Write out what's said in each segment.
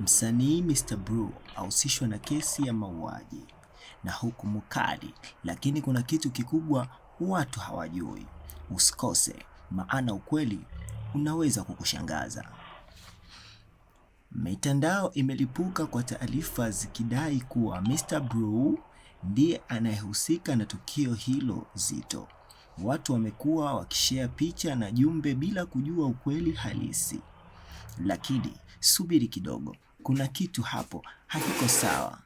Msanii Mr. Blue ahusishwa na kesi ya mauaji na hukumu kali, lakini kuna kitu kikubwa watu hawajui. Usikose, maana ukweli unaweza kukushangaza. Mitandao imelipuka kwa taarifa zikidai kuwa Mr. Blue ndiye anayehusika na tukio hilo zito. Watu wamekuwa wakishare picha na jumbe bila kujua ukweli halisi. Lakini subiri kidogo, kuna kitu hapo hakiko sawa.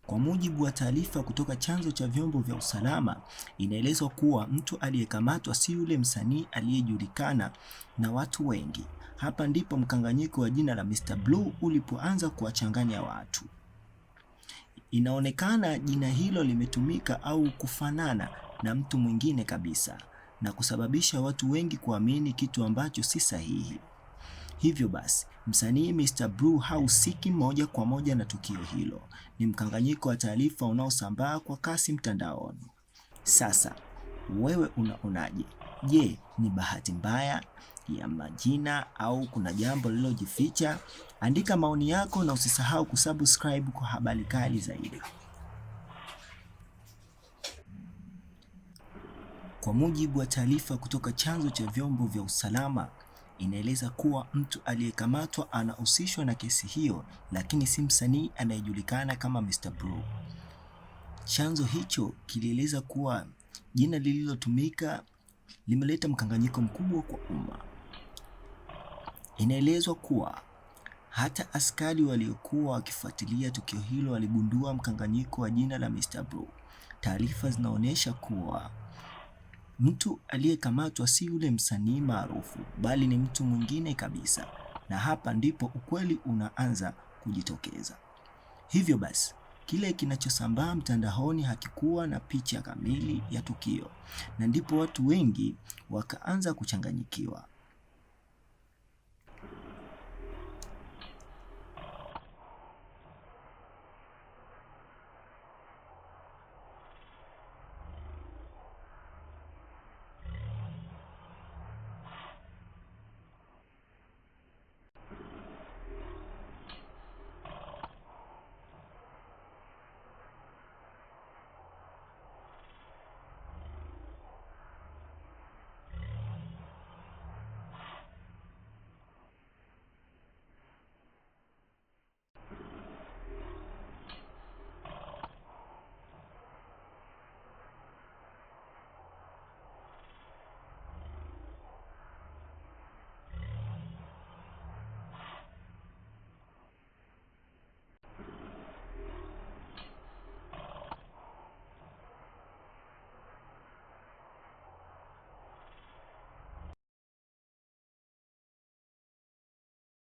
Kwa mujibu wa taarifa kutoka chanzo cha vyombo vya usalama, inaelezwa kuwa mtu aliyekamatwa si yule msanii aliyejulikana na watu wengi. Hapa ndipo mkanganyiko wa jina la Mr. Blue ulipoanza kuwachanganya watu. Inaonekana jina hilo limetumika au kufanana na mtu mwingine kabisa, na kusababisha watu wengi kuamini kitu ambacho si sahihi. Hivyo basi, msanii Mr. Blue hahusiki moja kwa moja na tukio hilo. Ni mkanganyiko wa taarifa unaosambaa kwa kasi mtandaoni. Sasa, wewe unaonaje? Je, ni bahati mbaya ya majina au kuna jambo lililojificha? Andika maoni yako na usisahau kusubscribe kwa habari kali zaidi. Kwa mujibu wa taarifa kutoka chanzo cha vyombo vya usalama, inaeleza kuwa mtu aliyekamatwa anahusishwa na kesi hiyo, lakini si msanii anayejulikana kama Mr. Blue. Chanzo hicho kilieleza kuwa jina lililotumika limeleta mkanganyiko mkubwa kwa umma. Inaelezwa kuwa hata askari waliokuwa wakifuatilia tukio hilo waligundua mkanganyiko wa jina la Mr. Blue. Taarifa zinaonyesha kuwa mtu aliyekamatwa si yule msanii maarufu, bali ni mtu mwingine kabisa, na hapa ndipo ukweli unaanza kujitokeza. Hivyo basi, kile kinachosambaa mtandaoni hakikuwa na picha kamili ya tukio, na ndipo watu wengi wakaanza kuchanganyikiwa.